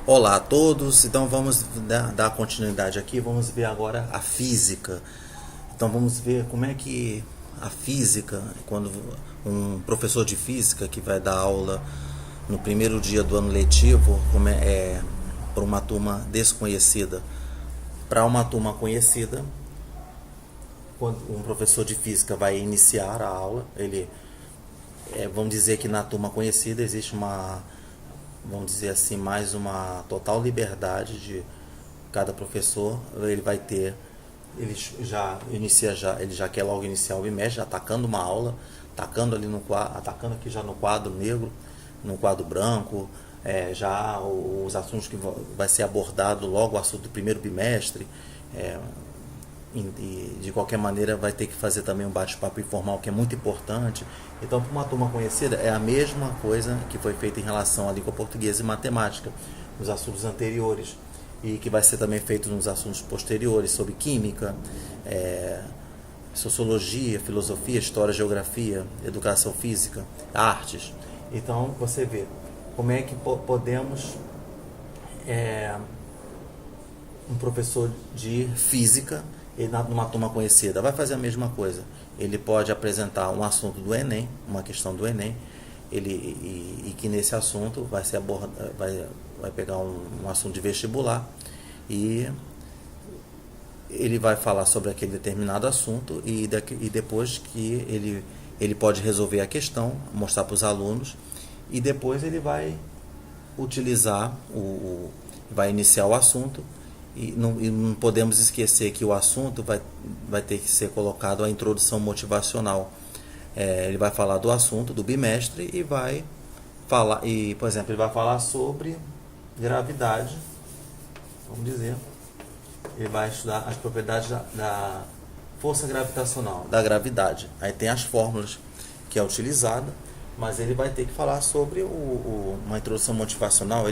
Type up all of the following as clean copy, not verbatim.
Olá a todos, então vamos dar continuidade aqui, vamos ver agora a física. Então vamos ver como é que a física, quando um professor de física que vai dar aula no primeiro dia do ano letivo, como para uma turma desconhecida, para uma turma conhecida, quando um professor de física vai iniciar a aula, vamos dizer que na turma conhecida existe vamos dizer assim, mais uma total liberdade de cada professor. Ele vai ter, ele já quer logo iniciar o bimestre, já atacando uma aula, atacando ali atacando aqui já no quadro negro, no quadro branco, já os assuntos que vai ser abordado logo, o assunto do primeiro bimestre. E de qualquer maneira vai ter que fazer também um bate-papo informal, que é muito importante. Então, para uma turma conhecida, é a mesma coisa que foi feita em relação à língua portuguesa e matemática, nos assuntos anteriores, e que vai ser também feito nos assuntos posteriores, sobre química, sociologia, filosofia, história, geografia, educação física, artes. Então, você vê como é que podemos... um professor de física, numa turma conhecida, vai fazer a mesma coisa. Ele pode apresentar um assunto do Enem, uma questão do Enem, e que nesse assunto vai ser vai pegar um assunto de vestibular, e ele vai falar sobre aquele determinado assunto, e depois que ele pode resolver a questão, mostrar para os alunos, e depois ele vai utilizar, vai iniciar o assunto. E não podemos esquecer que o assunto vai ter que ser colocado a introdução motivacional. Ele vai falar do assunto do bimestre e vai falar, por exemplo, ele vai falar sobre gravidade, vamos dizer. Ele vai estudar as propriedades da força gravitacional, da gravidade. Aí tem as fórmulas que é utilizada, mas ele vai ter que falar sobre uma introdução motivacional.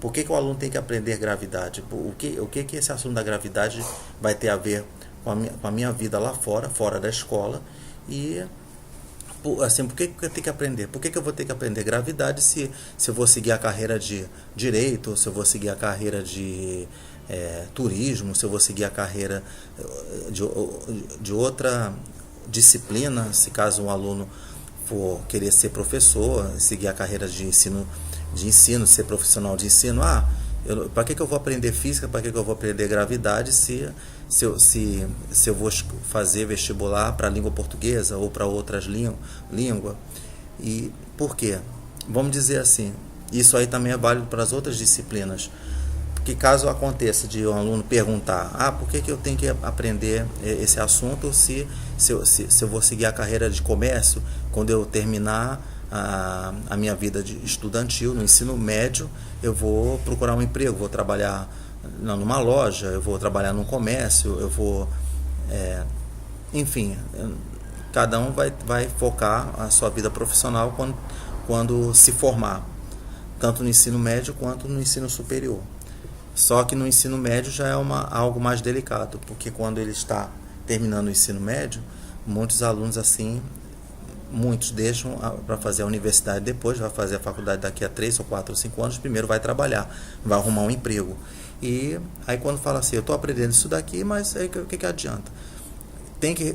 Por que o aluno tem que aprender gravidade? O que esse assunto da gravidade vai ter a ver com a minha vida lá fora da escola? E assim, por que eu tenho que aprender? Por que eu vou ter que aprender gravidade se eu vou seguir a carreira de direito, se eu vou seguir a carreira de turismo, se eu vou seguir a carreira de outra disciplina, se caso um aluno for querer ser professor, seguir a carreira de ensino, ser profissional de ensino. Para que eu vou aprender física, para que eu vou aprender gravidade se eu vou fazer vestibular para a língua portuguesa ou para outras línguas? E por quê? Vamos dizer assim, isso aí também é válido para as outras disciplinas. Que caso aconteça de um aluno perguntar, por que eu tenho que aprender esse assunto se eu vou seguir a carreira de comércio, quando eu terminar a minha vida estudantil no ensino médio, eu vou procurar um emprego, vou trabalhar numa loja, eu vou trabalhar num comércio, eu vou... enfim, cada um vai focar a sua vida profissional quando se formar, tanto no ensino médio quanto no ensino superior. Só que no ensino médio já é algo mais delicado, porque quando ele está terminando o ensino médio, muitos alunos assim, muitos deixam para fazer a universidade depois, vai fazer a faculdade daqui a 3 ou 4 ou 5 anos, primeiro vai trabalhar, vai arrumar um emprego. E aí quando fala assim, eu estou aprendendo isso daqui, mas aí o que adianta?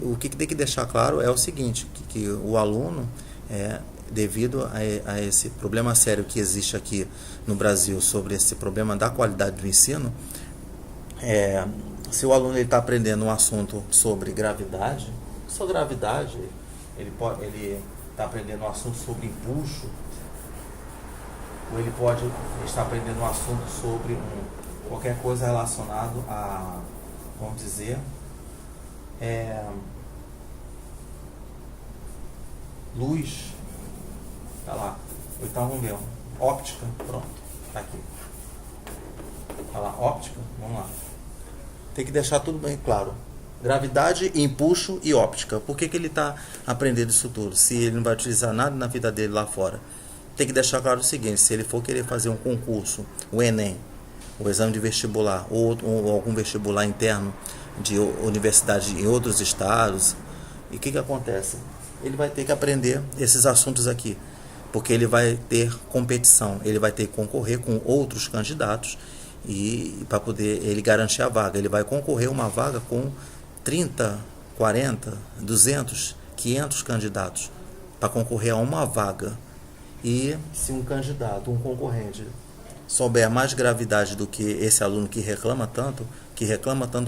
O que tem que deixar claro é o seguinte, que o aluno, devido a esse problema sério que existe aqui no Brasil, sobre esse problema da qualidade do ensino, se o aluno está aprendendo um assunto sobre gravidade, ele está aprendendo um assunto sobre empuxo, ou ele pode estar aprendendo um assunto sobre qualquer coisa relacionada a, vamos dizer, luz. Tá lá. Então vamos ver. Óptica. Pronto. Tá aqui. Tá lá. Óptica. Vamos lá. Tem que deixar tudo bem claro. Gravidade, empuxo e óptica. Por que ele está aprendendo isso tudo? Se ele não vai utilizar nada na vida dele lá fora. Tem que deixar claro o seguinte. Se ele for querer fazer um concurso, o Enem, o exame de vestibular, ou algum vestibular interno de universidade em outros estados, e o que acontece? Ele vai ter que aprender esses assuntos aqui. porque ele vai ter competição, ele vai ter que concorrer com outros candidatos e para poder ele garantir a vaga. Ele vai concorrer uma vaga com 30, 40, 200, 500 candidatos para concorrer a uma vaga. E se um candidato, um concorrente, souber mais gravidade do que esse aluno que reclama tanto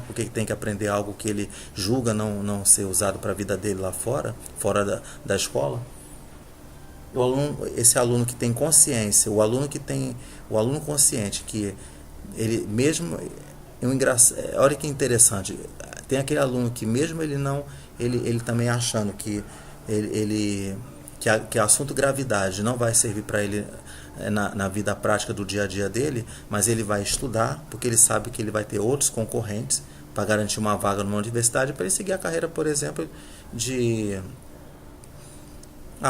porque tem que aprender algo que ele julga não ser usado para a vida dele lá fora da escola, esse aluno que tem consciência, o aluno consciente, que ele mesmo, olha que interessante, tem aquele aluno que mesmo ele também achando que que assunto gravidade não vai servir para ele na vida prática do dia a dia dele, mas ele vai estudar, porque ele sabe que ele vai ter outros concorrentes para garantir uma vaga numa universidade, para ele seguir a carreira, por exemplo,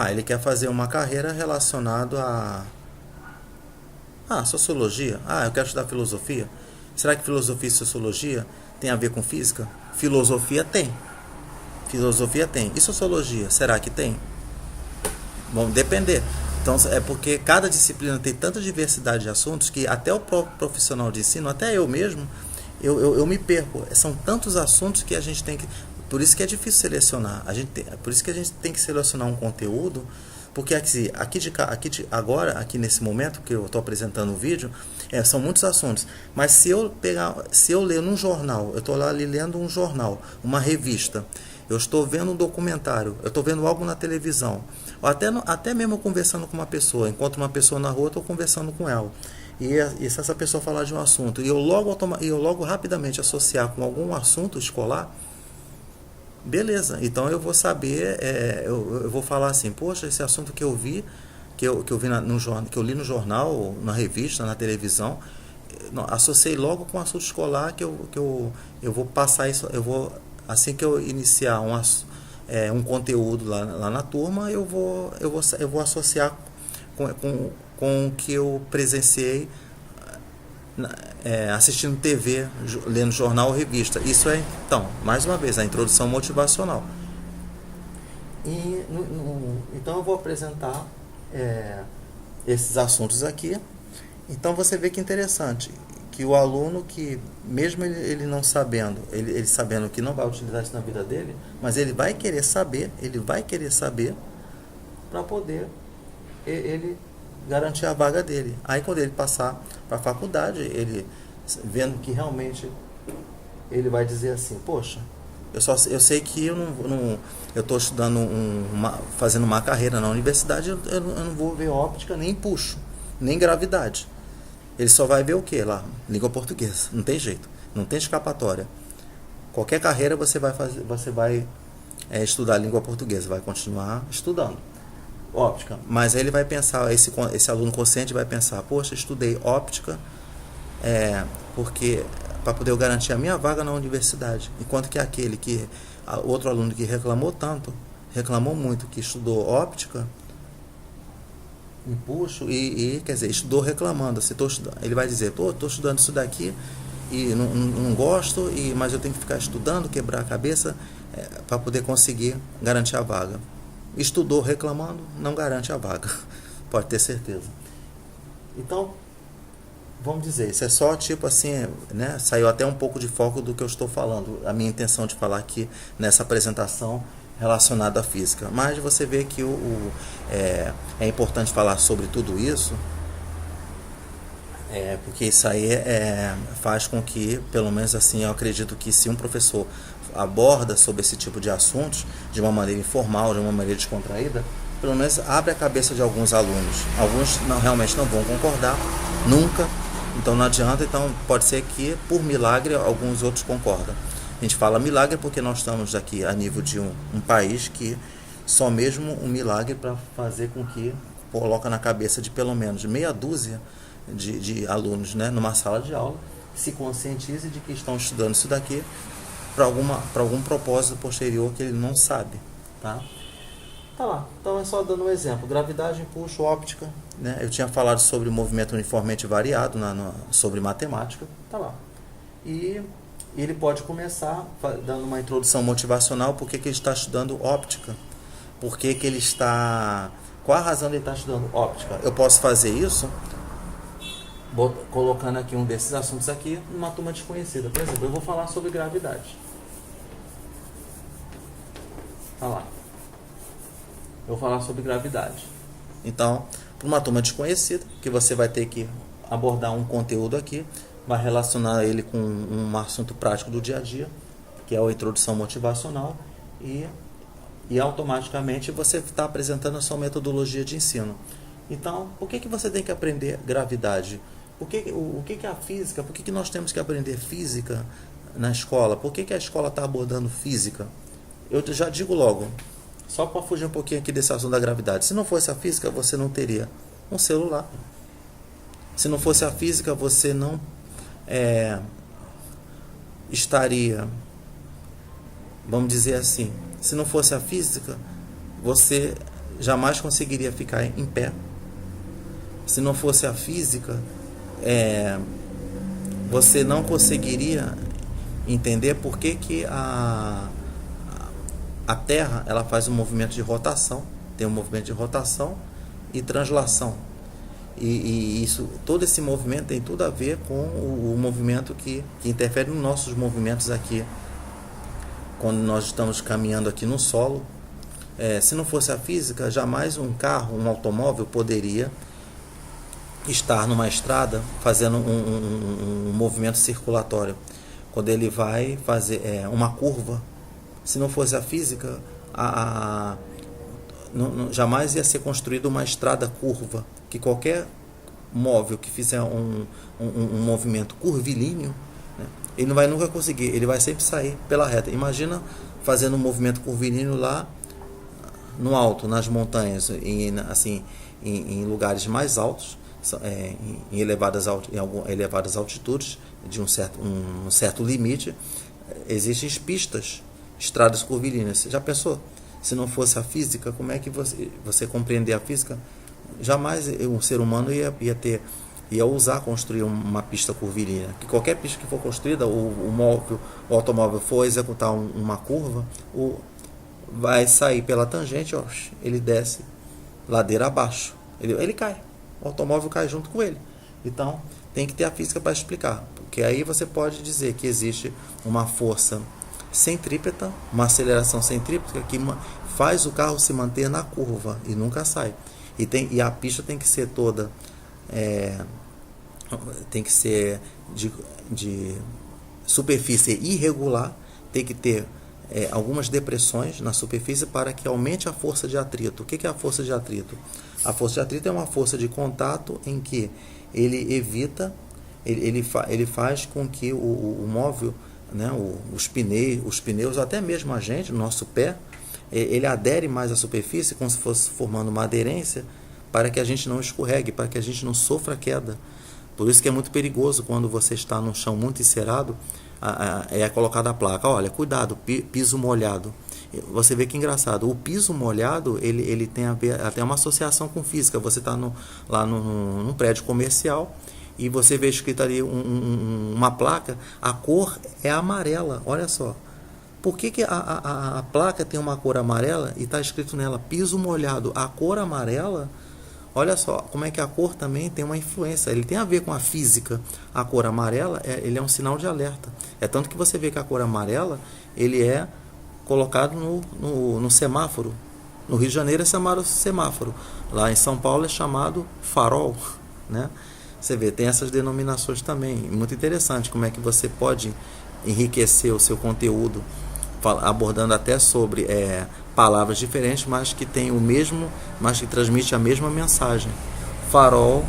ele quer fazer uma carreira relacionada a sociologia. Eu quero estudar filosofia. Será que filosofia e sociologia tem a ver com física? Filosofia tem. E sociologia, será que tem? Vão depender. Então, é porque cada disciplina tem tanta diversidade de assuntos que até o próprio profissional de ensino, até eu mesmo, eu me perco. São tantos assuntos que a gente tem que... Por isso que é difícil selecionar. Por isso que a gente tem que selecionar um conteúdo, porque aqui nesse momento que eu estou apresentando o vídeo, são muitos assuntos. Mas se eu ler num jornal, eu estou lá lendo um jornal, uma revista, eu estou vendo um documentário, eu estou vendo algo na televisão, ou até mesmo conversando com uma pessoa, encontro uma pessoa na rua, estou conversando com ela, e se essa pessoa falar de um assunto, e eu logo rapidamente associar com algum assunto escolar, beleza, então eu vou saber, eu vou falar assim, poxa, esse assunto que eu vi, que eu li no jornal, na revista, na televisão, associei logo com o assunto escolar, que eu vou passar isso, assim que eu iniciar um conteúdo lá na turma, eu vou associar com o que eu presenciei assistindo TV, lendo jornal ou revista. Isso então, mais uma vez, a introdução motivacional. Então eu vou apresentar esses assuntos aqui. Então você vê que interessante, que o aluno que, mesmo ele não sabendo, ele sabendo que não vai utilizar isso na vida dele, mas ele vai querer saber para poder ele garantir a vaga dele. Aí quando ele passar para a faculdade, ele vendo que realmente ele vai dizer assim, poxa, eu sei que eu estou estudando fazendo uma carreira na universidade, eu não vou ver óptica, nem puxo, nem gravidade. Ele só vai ver o que lá? Língua portuguesa. Não tem jeito. Não tem escapatória. Qualquer carreira você vai estudar língua portuguesa. Vai continuar estudando óptica. Mas aí ele vai pensar, esse aluno consciente vai pensar, poxa, estudei óptica porque para poder eu garantir a minha vaga na universidade. Enquanto que outro aluno que reclamou muito, que estudou óptica, empuxo quer dizer, estudou reclamando. Ele vai dizer, estou estudando isso daqui e não gosto, mas eu tenho que ficar estudando, quebrar a cabeça para poder conseguir garantir a vaga. Estudou reclamando, não garante a vaga, pode ter certeza. Então, vamos dizer, isso é só tipo assim, né? Saiu até um pouco de foco do que eu estou falando, a minha intenção de falar aqui nessa apresentação relacionado à física, mas você vê que é importante falar sobre tudo isso, porque isso aí faz com que, pelo menos assim, eu acredito que se um professor aborda sobre esse tipo de assuntos de uma maneira informal, de uma maneira descontraída, pelo menos abre a cabeça de alguns alunos. Alguns realmente não vão concordar, nunca, então não adianta, então pode ser que por milagre alguns outros concordam. A gente fala milagre porque nós estamos aqui a nível de um país que só mesmo um milagre para fazer com que coloca na cabeça de pelo menos meia dúzia de alunos, né, numa sala de aula, se conscientize de que estão estudando isso daqui para algum propósito posterior que ele não sabe, tá? Tá lá. Então é só dando um exemplo. Gravidade, impulso, óptica, né? Eu tinha falado sobre movimento uniformemente variado, sobre matemática, tá lá. E ele pode começar dando uma introdução motivacional, por que ele está estudando óptica, por que ele está Qual a razão de ele estar estudando óptica? Eu posso fazer isso colocando aqui um desses assuntos aqui numa turma desconhecida. Por exemplo, eu vou falar sobre gravidade. Olha lá. Eu vou falar sobre gravidade. Então, para uma turma desconhecida, que você vai ter que abordar um conteúdo aqui, vai relacionar ele com um assunto prático do dia a dia, que é a introdução motivacional, e automaticamente você está apresentando a sua metodologia de ensino. Então, por que você tem que aprender gravidade? O que é a física? Por que nós temos que aprender física na escola? Por que a escola está abordando física? Eu já digo logo, só para fugir um pouquinho aqui desse assunto da gravidade. Se não fosse a física, você não teria um celular. Se não fosse a física, você não estaria, vamos dizer assim, se não fosse a física, você jamais conseguiria ficar em pé. Se não fosse a física, você não conseguiria entender por que a Terra ela faz um movimento de rotação, tem um movimento de rotação e translação. E isso, todo esse movimento tem tudo a ver com o movimento que interfere nos nossos movimentos aqui, quando nós estamos caminhando aqui no solo. Se não fosse a física, jamais um carro, um automóvel poderia estar numa estrada fazendo um movimento circulatório. Quando ele vai fazer uma curva, se não fosse a física, jamais ia ser construída uma estrada curva, que qualquer móvel que fizer um movimento curvilíneo, né, ele não vai nunca conseguir, ele vai sempre sair pela reta. Imagina fazendo um movimento curvilíneo lá no alto, nas montanhas, em lugares mais altos, em elevadas altitudes, de um certo limite, existem pistas, estradas curvilíneas. Já pensou? Se não fosse a física, como é que você compreender a física? Jamais um ser humano ia ousar construir uma pista curvilínea. Que qualquer pista que for construída, o automóvel for executar uma curva, vai sair pela tangente, ele desce ladeira abaixo, ele cai, o automóvel cai junto com ele. Então tem que ter a física para explicar, porque aí você pode dizer que existe uma força centrípeta, uma aceleração centrípeta que faz o carro se manter na curva e nunca sai. E a pista tem que ser toda tem que ser de superfície irregular, tem que ter algumas depressões na superfície para que aumente a força de atrito. O que é a força de atrito? A força de atrito é uma força de contato em que ele faz com que o móvel, né, os pneus, até mesmo a gente, o nosso pé, ele adere mais à superfície, como se fosse formando uma aderência, para que a gente não escorregue, para que a gente não sofra queda. Por isso que é muito perigoso quando você está no chão muito encerado, é colocada a placa, olha, cuidado, piso molhado. Você vê que engraçado, o piso molhado, ele tem a ver, até uma associação com física. Você está lá num prédio comercial e você vê escrito ali uma placa, a cor é amarela, olha só. Por que a placa tem uma cor amarela e está escrito nela piso molhado? A cor amarela, olha só como é que a cor também tem uma influência. Ele tem a ver com a física. A cor amarela, ele é um sinal de alerta. É tanto que você vê que a cor amarela, ele é colocado no semáforo. No Rio de Janeiro é chamado semáforo. Lá em São Paulo é chamado farol, né? Você vê, tem essas denominações também. Muito interessante como é que você pode enriquecer o seu conteúdo, abordando até sobre palavras diferentes, mas que tem mas que transmite a mesma mensagem. Farol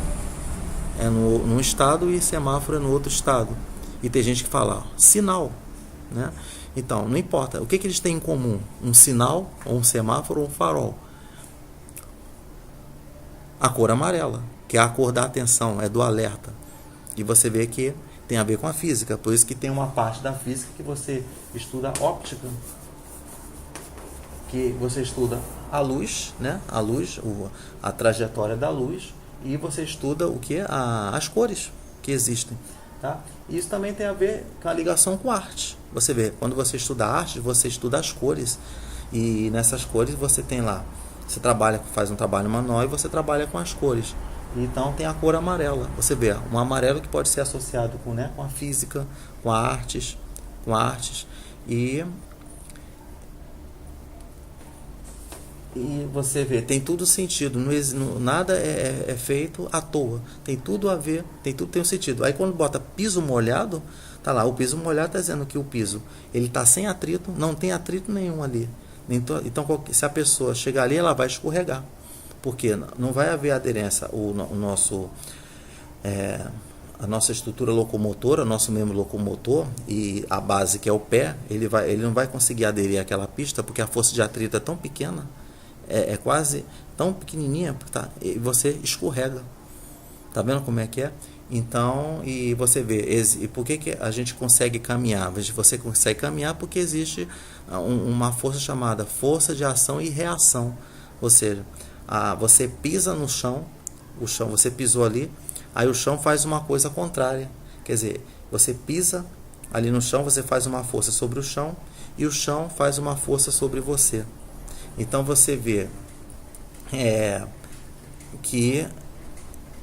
é num estado e semáforo é no outro estado. E tem gente que fala sinal, né? Então, não importa. O que eles têm em comum? Um sinal, ou um semáforo, ou um farol. A cor amarela, que é a cor da atenção, é do alerta. E você vê que tem a ver com a física. Por isso que tem uma parte da física que você estuda óptica, que você estuda a luz, né? A trajetória da luz, e você estuda o que? As cores que existem. Tá? Isso também tem a ver com a ligação com arte. Você vê, quando você estuda arte, você estuda as cores, e nessas cores você tem lá Você trabalha, faz um trabalho manual e você trabalha com as cores. Então tem a cor amarela. Você vê, um amarelo que pode ser associado com, né, com a física, com artes, e você vê, tem tudo sentido, nada é feito à toa, tem tudo a ver, tem um sentido. Aí quando bota piso molhado, tá lá, o piso molhado está dizendo que o piso ele está sem atrito, não tem atrito nenhum ali. Então se a pessoa chegar ali, ela vai escorregar, porque não vai haver aderência. A nossa estrutura locomotora, o nosso membro locomotor e a base, que é o pé, ele não vai conseguir aderir àquela pista, porque a força de atrito é tão pequena, é quase tão pequenininha, tá? E você escorrega. Tá vendo como é que é? Então, e você vê, e por que a gente consegue caminhar? Você consegue caminhar porque existe uma força chamada força de ação e reação. Ou seja, você pisa no chão, você pisou ali, aí o chão faz uma coisa contrária. Quer dizer, você pisa ali no chão, você faz uma força sobre o chão e o chão faz uma força sobre você. Então você vê que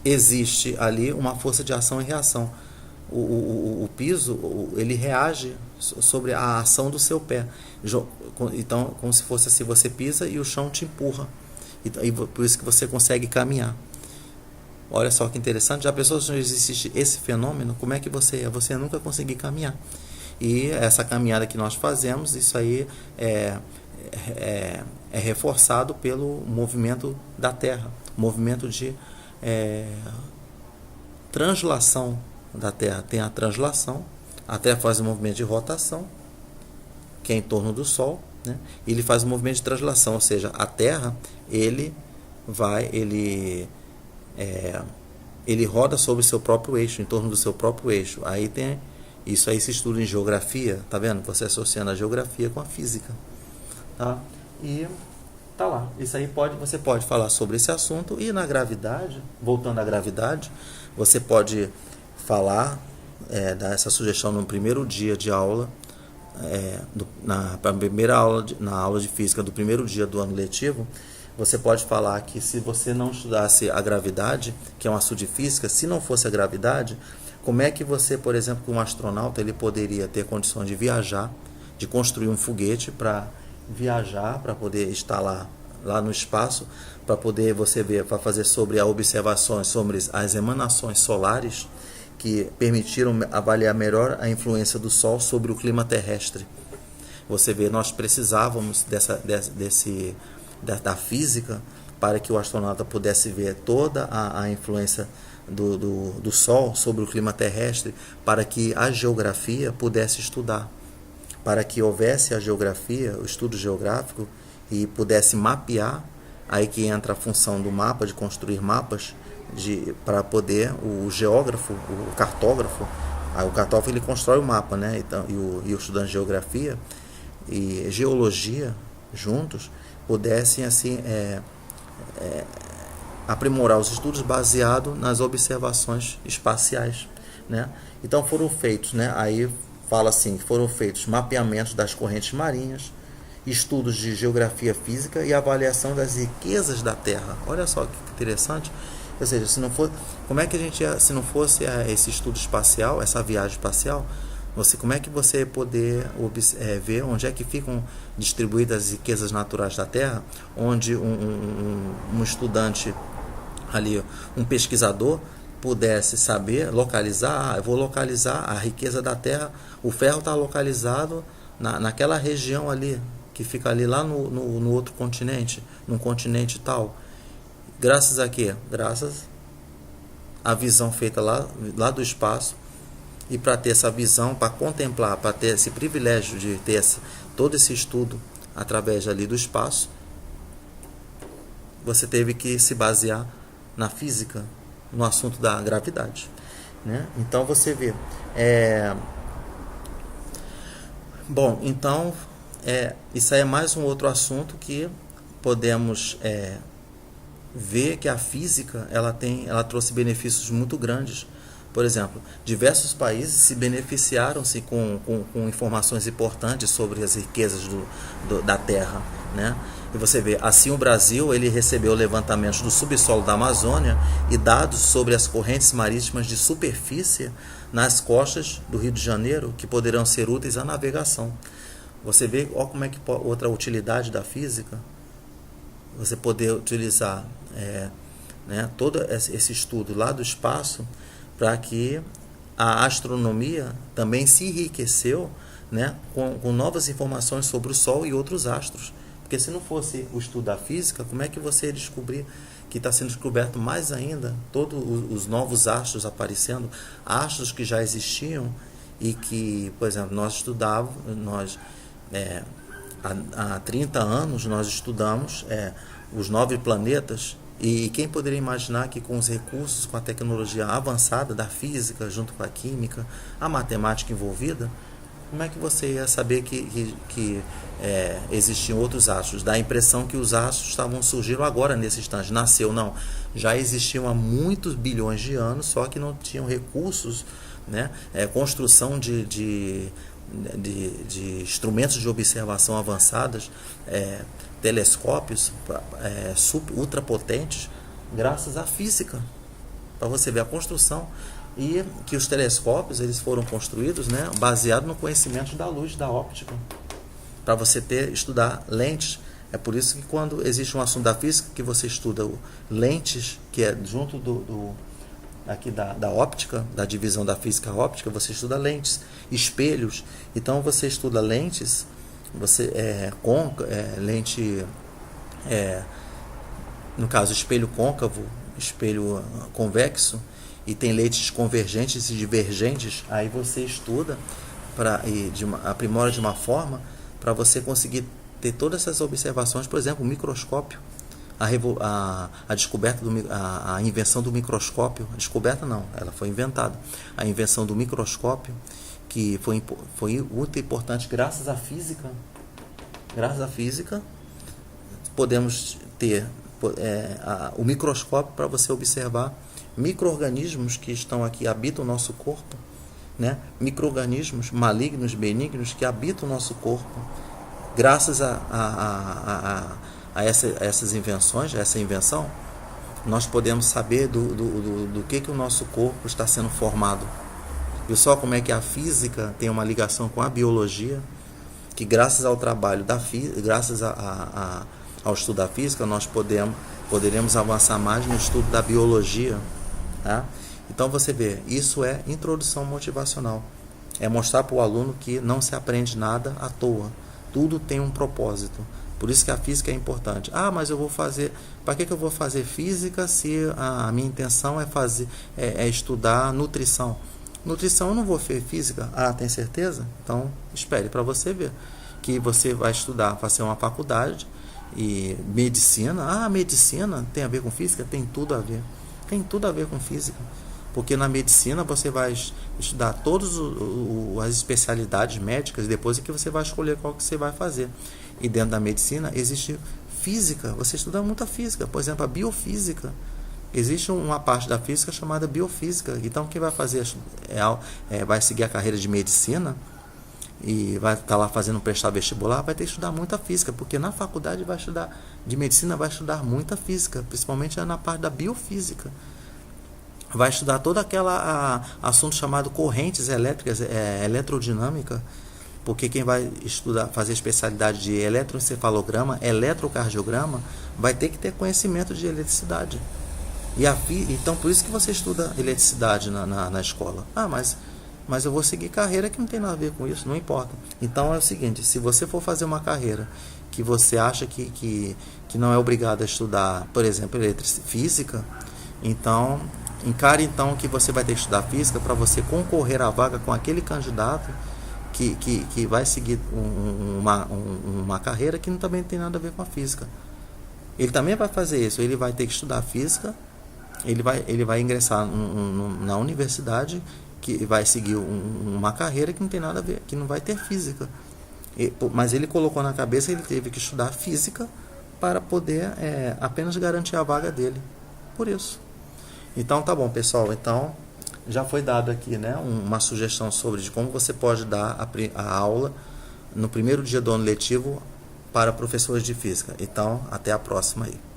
existe ali uma força de ação e reação. O piso, ele reage sobre a ação do seu pé. Então, como se fosse assim, você pisa e o chão te empurra. E por isso que você consegue caminhar. Olha só que interessante. Já pensou se não existe esse fenômeno? Como é que você nunca conseguir caminhar? E essa caminhada que nós fazemos, isso aí é reforçado pelo movimento da Terra, movimento de translação da Terra. Tem a translação, a Terra faz um movimento de rotação, que é em torno do Sol, né? E ele faz um movimento de translação, ou seja, a Terra ele roda sobre o seu próprio eixo, em torno do seu próprio eixo. Aí tem isso aí, se estuda em geografia, tá vendo? Você associando a geografia com a física, tá? E tá lá. Isso aí você pode falar sobre esse assunto. E na gravidade, voltando à gravidade, você pode falar, dar essa sugestão no primeiro dia de aula, na aula de física do primeiro dia do ano letivo. Você pode falar que se você não estudasse a gravidade, que é um assunto de física, se não fosse a gravidade, como é que você, por exemplo, um astronauta, ele poderia ter condições de viajar, de construir um foguete para viajar, para poder estar lá no espaço, para poder para fazer sobre observações sobre as emanações solares que permitiram avaliar melhor a influência do Sol sobre o clima terrestre. Você vê, nós precisávamos da física para que o astronauta pudesse ver toda a influência do Sol sobre o clima terrestre, para que a geografia pudesse estudar, para que houvesse a geografia, o estudo geográfico, e pudesse mapear. Aí que entra a função do mapa, de construir mapas, para poder o geógrafo, o cartógrafo, o cartógrafo ele constrói o mapa, né? Então, e o estudante de geografia e geologia juntos pudessem assim aprimorar os estudos baseados nas observações espaciais, né? Então foram feitos, né? Aí fala assim, foram feitos mapeamentos das correntes marinhas, estudos de geografia física e avaliação das riquezas da Terra. Olha só que interessante. Ou seja, se não fosse esse estudo espacial, essa viagem espacial, como é que você poder ver onde é que ficam distribuídas as riquezas naturais da Terra, onde um estudante ali, um pesquisador, pudesse saber localizar, eu vou localizar a riqueza da Terra, o ferro está localizado naquela região ali, que fica ali lá no outro continente, num continente tal. Graças a quê? Graças à visão feita lá do espaço. E para ter essa visão, para contemplar, para ter esse privilégio de ter todo esse estudo através ali do espaço, você teve que se basear na física, no assunto da gravidade, né? Então você vê. Bom, então isso aí é mais um outro assunto que podemos ver que a física ela trouxe benefícios muito grandes. Por exemplo, diversos países se beneficiaram-se com informações importantes sobre as riquezas da Terra, né? E você vê, assim o Brasil ele recebeu levantamentos do subsolo da Amazônia e dados sobre as correntes marítimas de superfície nas costas do Rio de Janeiro que poderão ser úteis à navegação. Você vê, ó, como é que outra utilidade da física, você poder utilizar né, todo esse estudo lá do espaço para que a astronomia também se enriqueceu, né, com novas informações sobre o Sol e outros astros. Porque se não fosse o estudo da física, como é que você ia descobrir que está sendo descoberto mais ainda todos os novos astros aparecendo, astros que já existiam e que, por exemplo, nós estudávamos, há 30 anos nós estudamos os 9 planetas, e quem poderia imaginar que com os recursos, com a tecnologia avançada da física, junto com a química, a matemática envolvida, como é que você ia saber que existiam outros astros? Dá a impressão que os astros estavam surgindo agora nesse instante. Nasceu, não. Já existiam há muitos bilhões de anos, só que não tinham recursos, né? Construção de instrumentos de observação avançadas, telescópios ultrapotentes, graças à física. Para você ver a construção. E que os telescópios eles foram construídos, né, baseado no conhecimento da luz, da óptica, para você estudar lentes. É por isso que quando existe um assunto da física que você estuda lentes, que é junto aqui da óptica, da divisão da física óptica, você estuda lentes, espelhos. Então você estuda lentes, lente, no caso espelho côncavo, espelho convexo, e tem lentes convergentes e divergentes. Aí você estuda aprimora de uma forma para você conseguir ter todas essas observações. Por exemplo, o microscópio, a descoberta a invenção do microscópio, a descoberta não, ela foi inventada, a invenção do microscópio, que foi útil e importante graças à física. Graças à física podemos ter o microscópio para você observar micro-organismos que estão aqui, habitam o nosso corpo, né? Micro-organismos malignos, benignos, que habitam o nosso corpo. Graças a essas invenções, a essa invenção, nós podemos saber do que o nosso corpo está sendo formado. Viu só como é que a física tem uma ligação com a biologia, que graças ao trabalho da física, graças ao estudo da física, nós poderemos avançar mais no estudo da biologia. Tá? Então você vê, isso é introdução motivacional. É mostrar para o aluno que não se aprende nada à toa. Tudo tem um propósito. Por isso que a física é importante. Ah, mas eu vou fazer... Para que eu vou fazer física se a minha intenção é estudar nutrição? Nutrição eu não vou ver física. Ah, tem certeza? Então espere para você ver. Que você vai estudar, fazer uma faculdade e medicina. Ah, medicina tem a ver com física? Tem tudo a ver. Tem tudo a ver com física, porque na medicina você vai estudar todas as especialidades médicas, depois é que você vai escolher qual que você vai fazer. E dentro da medicina existe física, você estuda muita física, por exemplo, a biofísica. Existe uma parte da física chamada biofísica. Então quem vai fazer vai seguir a carreira de medicina e vai estar lá prestar vestibular, vai ter que estudar muita física, porque na faculdade de medicina vai estudar muita física, principalmente na parte da biofísica. Vai estudar todo aquele assunto chamado correntes elétricas, eletrodinâmica, porque quem vai fazer especialidade de eletroencefalograma, eletrocardiograma, vai ter que ter conhecimento de eletricidade. Então por isso que você estuda eletricidade na escola. Ah, mas eu vou seguir carreira que não tem nada a ver com isso, não importa. Então é o seguinte, se você for fazer uma carreira que você acha que não é obrigado a estudar, por exemplo, física, então encare então que você vai ter que estudar física para você concorrer à vaga com aquele candidato que vai seguir uma carreira que também não tem nada a ver com a física. Ele também vai fazer isso, ele vai ter que estudar física, ele vai ingressar na universidade, que vai seguir uma carreira que não tem nada a ver, que não vai ter física. Mas ele colocou na cabeça que ele teve que estudar física para poder apenas garantir a vaga dele. Por isso. Então tá bom, pessoal. Então já foi dado aqui, né, uma sugestão sobre como você pode dar a aula no primeiro dia do ano letivo para professores de física. Então, até a próxima aí.